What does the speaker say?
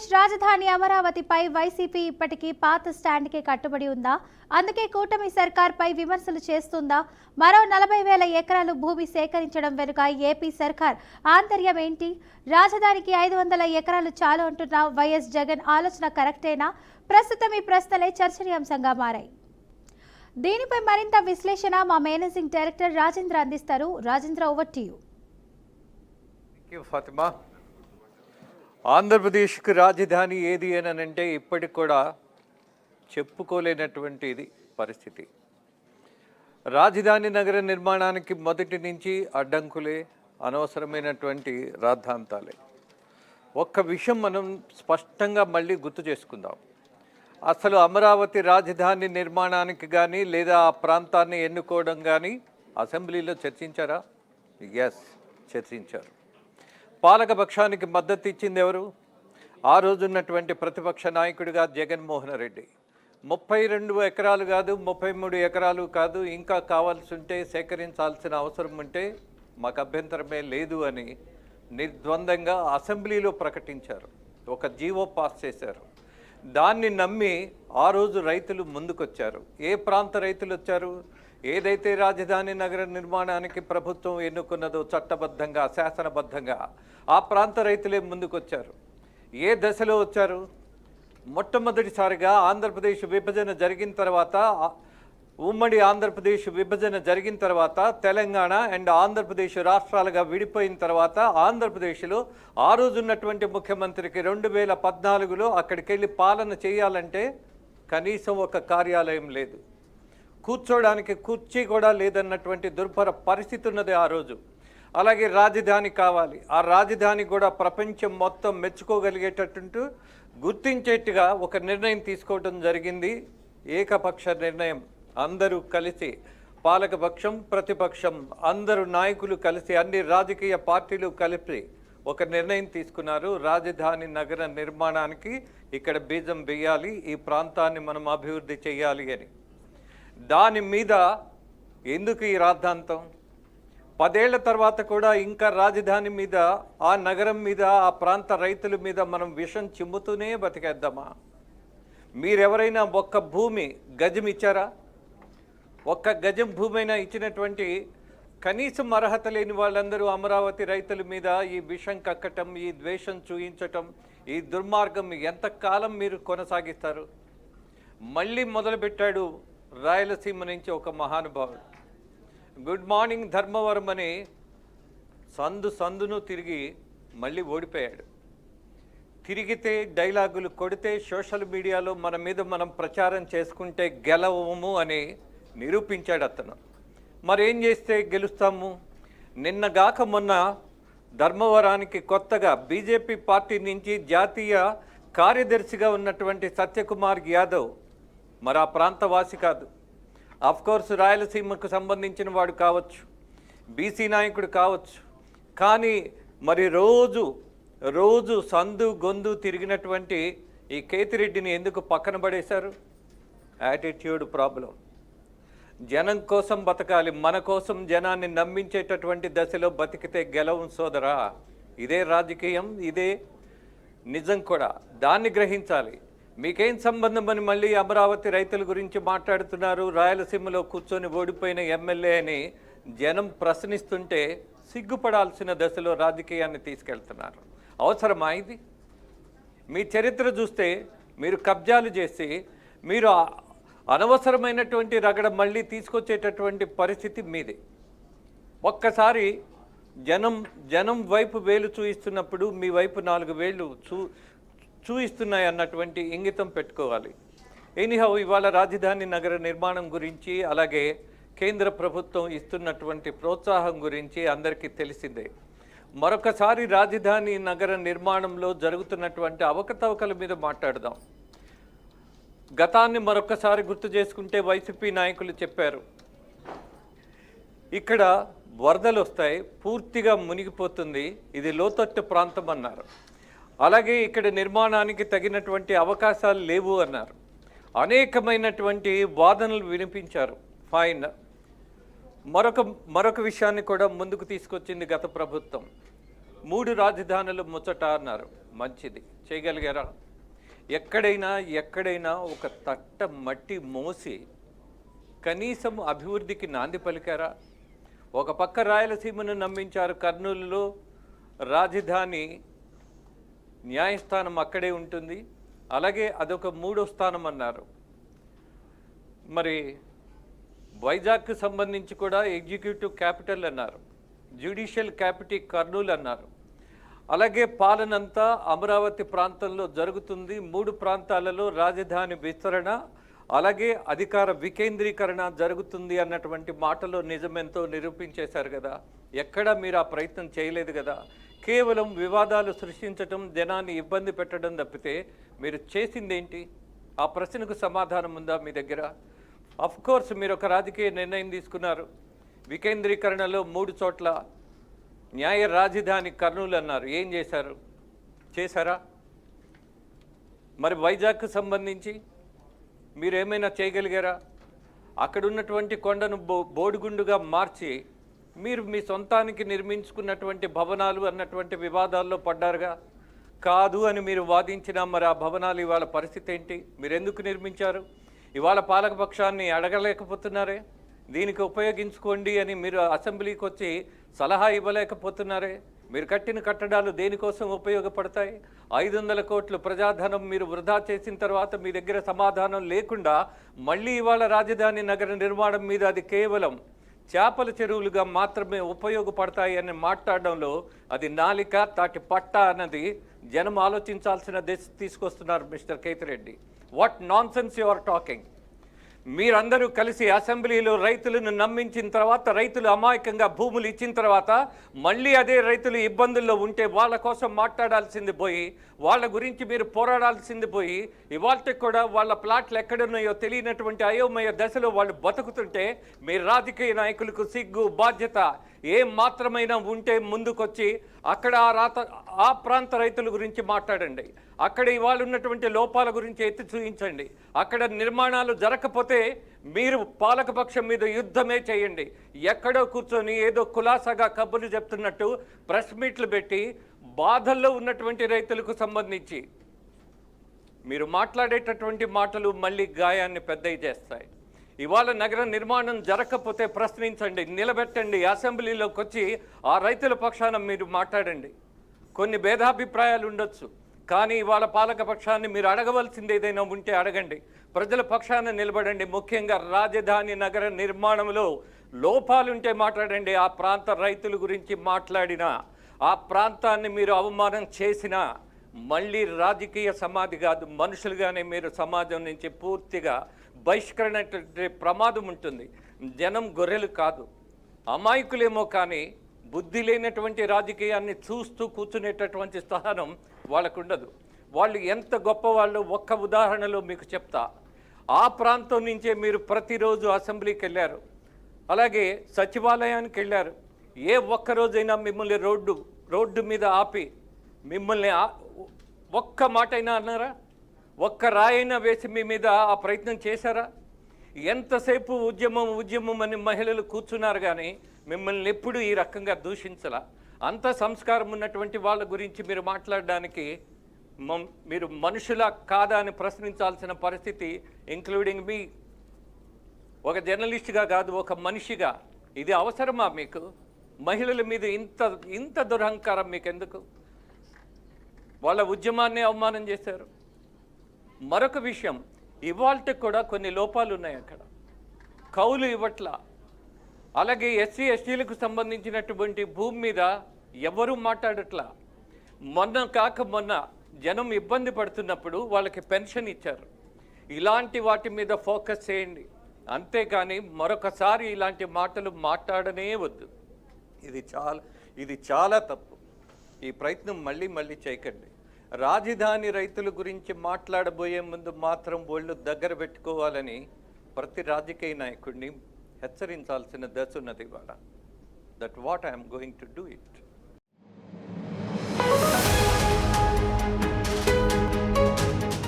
ఆంధ్రప్రదేశ్ రాజధాని అమరావతిపై వైసీపీ ఇప్పటికీ పాత స్టాండ్కే కట్టుబడి ఉందా? అందుకే కూటమి సర్కార్పై విమర్శలు చేస్తుందా? మరో 40,000 ఎకరాలు భూమి సేకరించడం వెనుక ఏపీ సర్కార్ ఆంతర్యం ఏంటి? రాజధానికి 500 ఎకరాలు చాలు అంటున్న వైఎస్ జగన్ ఆలోచన కరెక్టేనా? ప్రస్తుతం ఈ ప్రశ్నలే చర్చనీయాంశంగా మారాయి. దీనిపై మరింత విశ్లేషణ మా మేనేజింగ్ డైరెక్టర్ రాజేంద్ర అందిస్తారు. Rajendra, over to you. Fatima, ఆంధ్రప్రదేశ్కి రాజధాని ఏది అని అంటే ఇప్పటికి కూడా చెప్పుకోలేనటువంటిది పరిస్థితి. రాజధాని నగర నిర్మాణానికి మొదటి నుంచి అడ్డంకులే, అనవసరమైనటువంటి రాద్ధాంతాలే. ఒక్క విషయం మనం స్పష్టంగా మళ్ళీ గుర్తు చేసుకుందాం. అసలు అమరావతి రాజధాని నిర్మాణానికి కానీ లేదా ఆ ప్రాంతాన్ని ఎన్నుకోవడం కానీ అసెంబ్లీలో చర్చించారా? ఎస్, చర్చించారు. పాలకపక్షానికి మద్దతు ఇచ్చింది ఎవరు? ఆ రోజున్నటువంటి ప్రతిపక్ష నాయకుడిగా జగన్మోహన్ రెడ్డి. 32 ఎకరాలు కాదు, 33 ఎకరాలు కాదు, ఇంకా కావాల్సి ఉంటే సేకరించాల్సిన అవసరం ఉంటే మాకు అభ్యంతరమే లేదు అని నిర్ద్వందంగా అసెంబ్లీలో ప్రకటించారు. ఒక జీవో పాస్ చేశారు. దాన్ని నమ్మి ఆ రోజు రైతులు ముందుకొచ్చారు. ఏ ప్రాంత రైతులు వచ్చారు? ఏదైతే రాజధాని నగర నిర్మాణానికి ప్రభుత్వం ఎన్నుకున్నదో చట్టబద్ధంగా, శాసనబద్ధంగా ఆ ప్రాంత రైతులే ముందుకొచ్చారు. ఏ దశలో వచ్చారు? మొట్టమొదటిసారిగా ఆంధ్రప్రదేశ్ విభజన జరిగిన తర్వాత, ఉమ్మడి ఆంధ్రప్రదేశ్ విభజన జరిగిన తర్వాత, తెలంగాణ అండ్ ఆంధ్రప్రదేశ్ రాష్ట్రాలుగా విడిపోయిన తర్వాత ఆంధ్రప్రదేశ్లో ఆ రోజున్నటువంటి ముఖ్యమంత్రికి 2014లో అక్కడికి వెళ్ళి పాలన చేయాలంటే కనీసం ఒక కార్యాలయం లేదు, కూర్చోడానికి కుర్చీ కూడా లేదన్నటువంటి దుర్భర పరిస్థితి ఉన్నది ఆ రోజు. అలాగే రాజధాని కావాలి, ఆ రాజధాని కూడా ప్రపంచం మొత్తం మెచ్చుకోగలిగేటట్టు గుర్తించేట్టుగా ఒక నిర్ణయం తీసుకోవడం జరిగింది. ఏకపక్ష నిర్ణయం. అందరూ కలిసి, పాలకపక్షం, ప్రతిపక్షం, అందరూ నాయకులు కలిసి, అన్ని రాజకీయ పార్టీలు కలిపి ఒక నిర్ణయం తీసుకున్నారు. రాజధాని నగర నిర్మాణానికి ఇక్కడ బీజం వేయాలి, ఈ ప్రాంతాన్ని మనం అభివృద్ధి చేయాలి అని. దాని మీద ఎందుకు ఈ రాద్ధాంతం? 10 ఏళ్ల తర్వాత కూడా ఇంకా రాజధాని మీద, ఆ నగరం మీద, ఆ ప్రాంత రైతుల మీద మనం విషం చిమ్ముతూనే బతికేద్దామా? మీరెవరైనా ఒక్క భూమి గజం ఇచ్చారా? ఒక్క గజం భూమి అయినా ఇచ్చినటువంటి కనీసం అర్హత లేని వాళ్ళందరూ అమరావతి రైతుల మీద ఈ విషం కక్కటం, ఈ ద్వేషం చూయించటం, ఈ దుర్మార్గం ఎంతకాలం మీరు కొనసాగిస్తారు? మళ్ళీ మొదలుపెట్టాడు రాయలసీమ నుంచి ఒక మహానుభావుడు. గుడ్ మార్నింగ్ ధర్మవరం అని సందును తిరిగి మళ్ళీ ఓడిపోయాడు. తిరిగితే డైలాగులు కొడితే సోషల్ మీడియాలో మన మీద మనం ప్రచారం చేసుకుంటే గెలవము అని నిరూపించాడు అతను. మరేం చేస్తే గెలుస్తాము? నిన్నగాక మొన్న ధర్మవరానికి కొత్తగా బీజేపీ పార్టీ నుంచి జాతీయ కార్యదర్శిగా ఉన్నటువంటి సత్యకుమార్ యాదవ్ మరి ఆ ప్రాంతవాసి కాదు. కోర్స్ రాయలసీమకు సంబంధించిన వాడు కావచ్చు, బీసీ నాయకుడు కావచ్చు, కానీ మరి రోజు సందు గొందు తిరిగినటువంటి ఈ కేతిరెడ్డిని ఎందుకు పక్కన పడేశారు? Attitude problem. జనం కోసం బతకాలి, మన కోసం జనాన్ని నమ్మించేటటువంటి దశలో బతికితే గెలవం సోదరా. ఇదే రాజకీయం, ఇదే నిజం కూడా. దాన్ని గ్రహించాలి. మీకేం సంబంధం అని మళ్ళీ అమరావతి రైతుల గురించి మాట్లాడుతున్నారు. రాయలసీమలో కూర్చొని ఓడిపోయిన ఎమ్మెల్యే అని జనం ప్రశ్నిస్తుంటే సిగ్గుపడాల్సిన దశలో రాజకీయాన్ని తీసుకెళ్తున్నారు. అవసరమా ఇది? మీ చరిత్ర చూస్తే మీరు కబ్జాలు చేసి, మీరు అనవసరమైనటువంటి రగడ మళ్ళీ తీసుకొచ్చేటటువంటి పరిస్థితి మీది. ఒక్కసారి జనం వైపు వేలు చూయిస్తున్నప్పుడు మీ వైపు 4 వేళ్ళు చూయిస్తున్నాయి అన్నటువంటి ఇంగితం పెట్టుకోవాలి. ఎనీహౌ, ఇవాళ రాజధాని నగర నిర్మాణం గురించి, అలాగే కేంద్ర ప్రభుత్వం ఇస్తున్నటువంటి ప్రోత్సాహం గురించి అందరికీ తెలిసిందే. మరొకసారి రాజధాని నగర నిర్మాణంలో జరుగుతున్నటువంటి అవకతవకల మీద మాట్లాడదాం. గతాన్ని మరొకసారి గుర్తు చేసుకుంటే వైసీపీ నాయకులు చెప్పారు, ఇక్కడ వరదలు వస్తాయి, పూర్తిగా మునిగిపోతుంది, ఇది లోతట్టు ప్రాంతం అన్నారు. అలాగే ఇక్కడ నిర్మాణానికి తగినటువంటి అవకాశాలు లేవు అన్నారు. అనేకమైనటువంటి వాదనలు వినిపించారు. ఫైన్. మరొక విషయాన్ని కూడా ముందుకు తీసుకొచ్చింది గత ప్రభుత్వం. 3 రాజధానులు ముచ్చట అన్నారు. మంచిది, చేయగలిగారా? ఎక్కడైనా ఒక తట్ట మట్టి మోసి కనీసం అభివృద్ధికి నాంది పలికారా? ఒక పక్క రాయలసీమను నమ్మించారు. కర్నూలులో రాజధాని న్యాయస్థానం అక్కడే ఉంటుంది, అలాగే అదొక 3వ స్థానం అన్నారు. మరి వైజాగ్కి సంబంధించి కూడా ఎగ్జిక్యూటివ్ క్యాపిటల్ అన్నారు, జ్యుడిషియల్ క్యాపిటల్ కర్నూలు అన్నారు. అలాగే పాలనంతా అమరావతి ప్రాంతంలో జరుగుతుంది. 3 ప్రాంతాలలో రాజధాని విస్తరణ, అలాగే అధికార వికేంద్రీకరణ జరుగుతుంది అన్నటువంటి మాటలో నిజమెంతో నిరూపించేశారు కదా. ఎక్కడ మీరు ఆ ప్రయత్నం చేయలేదు కదా. కేవలం వివాదాలు సృష్టించడం, జనాన్ని ఇబ్బంది పెట్టడం తప్పితే మీరు చేసిందేంటి? ఆ ప్రశ్నకు సమాధానం ఉందా మీ దగ్గర? కోర్స్ మీరు ఒక రాజకీయ నిర్ణయం తీసుకున్నారు. వికేంద్రీకరణలో 3 చోట్ల న్యాయ రాజధాని కర్నూలు అన్నారు. ఏం చేశారు? చేశారా? మరి వైజాగ్కు సంబంధించి మీరు ఏమైనా చేయగలిగారా? అక్కడ ఉన్నటువంటి కొండను బోడిగుండుగా మార్చి మీరు మీ సొంతానికి నిర్మించుకున్నటువంటి భవనాలు అన్నటువంటి వివాదాల్లో పడ్డారుగా. కాదు అని మీరు వాదించినా మరి ఆ భవనాలు ఇవాళ పరిస్థితి ఏంటి? మీరు ఎందుకు నిర్మించారు? ఇవాళ పాలకపక్షాన్ని అడగలేకపోతున్నారే, దీనికి ఉపయోగించుకోండి అని మీరు అసెంబ్లీకి వచ్చి సలహా ఇవ్వలేకపోతున్నారే. మీరు కట్టిన కట్టడాలు దేనికోసం ఉపయోగపడతాయి? 500 కోట్లు ప్రజాధనం మీరు వృధా చేసిన తర్వాత మీ దగ్గర సమాధానం లేకుండా మళ్ళీ ఇవాళ రాజధాని నగర నిర్మాణం మీద అది కేవలం చేపల చెరువులుగా మాత్రమే ఉపయోగపడతాయి అని మాట్లాడడంలో అది నాలిక తాటి పట్ట అన్నది జనం ఆలోచించాల్సిన దిశ తీసుకొస్తున్నారు. Mister Kethireddy, what nonsense you are talking? మీరందరూ కలిసి అసెంబ్లీలో రైతులను నమ్మించిన తర్వాత, రైతులు అమాయకంగా భూములు ఇచ్చిన తర్వాత మళ్ళీ అదే రైతులు ఇబ్బందుల్లో ఉంటే వాళ్ళ కోసం మాట్లాడాల్సింది పోయి, వాళ్ళ గురించి మీరు పోరాడాల్సింది పోయి, ఇవాళ కూడా వాళ్ళ ప్లాట్లు ఎక్కడున్నాయో తెలియనటువంటి అయోమయ దశలో వాళ్ళు బతుకుతుంటే మీ రాజకీయ నాయకులకు సిగ్గు, బాధ్యత ఏం మాత్రమైనా ఉంటే ముందుకొచ్చి అక్కడ ఆ ప్రాంత రైతుల గురించి మాట్లాడండి. అక్కడ ఇవాళ ఉన్నటువంటి లోపాల గురించి ఎత్తి చూపించండి. అక్కడ నిర్మాణాలు జరగకపోతే మీరు పాలకపక్షం మీద యుద్ధమే చేయండి. ఎక్కడో కూర్చొని ఏదో కులాసాగా కబుర్లు చెప్తున్నట్టు ప్రెస్ మీట్లు పెట్టి బాధల్లో ఉన్నటువంటి రైతులకు సంబంధించి మీరు మాట్లాడేటటువంటి మాటలు మళ్ళీ గాయాన్ని పెద్దవి చేస్తాయి. ఇవాళ నగర నిర్మాణం జరగకపోతే ప్రశ్నించండి, నిలబెట్టండి, అసెంబ్లీలోకి వచ్చి ఆ రైతుల పక్షాన మీరు మాట్లాడండి. కొన్ని భేదాభిప్రాయాలు ఉండొచ్చు, కానీ ఇవాళ పాలకపక్షాన్ని మీరు అడగవలసింది ఏదైనా ఉంటే అడగండి. ప్రజల పక్షాన నిలబడండి. ముఖ్యంగా రాజధాని నగర నిర్మాణంలో లోపాలుంటే మాట్లాడండి. ఆ ప్రాంత రైతుల గురించి మాట్లాడినా, ఆ ప్రాంతాన్ని మీరు అవమానం చేసినా మళ్ళీ రాజకీయ సమాధి కాదు, మనుషులుగానే మీరు సమాజం నుంచి పూర్తిగా బహిష్కరణ ప్రమాదం ఉంటుంది. జనం గొర్రెలు కాదు, అమాయకులేమో, కానీ బుద్ధి లేనటువంటి రాజకీయాన్ని చూస్తూ కూర్చునేటటువంటి స్థానం వాళ్ళకు ఉండదు. వాళ్ళు ఎంత గొప్పవాళ్ళు ఒక్క ఉదాహరణలో మీకు చెప్తా. ఆ ప్రాంతం నుంచే మీరు ప్రతిరోజు అసెంబ్లీకి వెళ్ళారు, అలాగే సచివాలయానికి వెళ్ళారు. ఏ ఒక్కరోజైనా మిమ్మల్ని రోడ్డు మీద ఆపి మిమ్మల్ని ఒక్క మాట అయినా అన్నారా? ఒక్క రాయైనా వేసి మీ మీద ఆ ప్రయత్నం చేశారా? ఎంతసేపు ఉద్యమం అని మహిళలు కూర్చున్నారు, కానీ మిమ్మల్ని ఎప్పుడు ఈ రకంగా దూషించలా. అంత సంస్కారం ఉన్నటువంటి వాళ్ళ గురించి మీరు మాట్లాడడానికి మీరు మనుషులా కాదా అని ప్రశ్నించాల్సిన పరిస్థితి, ఇంక్లూడింగ్ మీ. ఒక జర్నలిస్ట్గా కాదు, ఒక మనిషిగా ఇది అవసరమా మీకు? మహిళల మీద ఇంత దురహంకారం మీకు ఎందుకు? వాళ్ళ ఉద్యమాన్ని అవమానం చేశారు. మరొక విషయం, ఇవాళ కూడా కొన్ని లోపాలు ఉన్నాయి. అక్కడ కౌలు ఇవ్వట్ల, అలాగే ఎస్సీ ఎస్టీలకు సంబంధించినటువంటి భూమి మీద ఎవరూ మాట్లాడట్లా. మొన్న జనం ఇబ్బంది పడుతున్నప్పుడు వాళ్ళకి పెన్షన్ ఇచ్చారు. ఇలాంటి వాటి మీద ఫోకస్ చేయండి, అంతేకాని మరొకసారి ఇలాంటి మాటలు మాట్లాడనే వద్దు. ఇది చాలా తప్పు. ఈ ప్రయత్నం మళ్ళీ చేయకండి. రాజధాని రైతుల గురించి మాట్లాడబోయే ముందు మాత్రం ఒళ్ళు దగ్గర పెట్టుకోవాలని ప్రతి రాజకీయ నాయకుడిని హెచ్చరించాల్సిన దశ ఉన్నది ఇవాళ. That what I'm going to do it.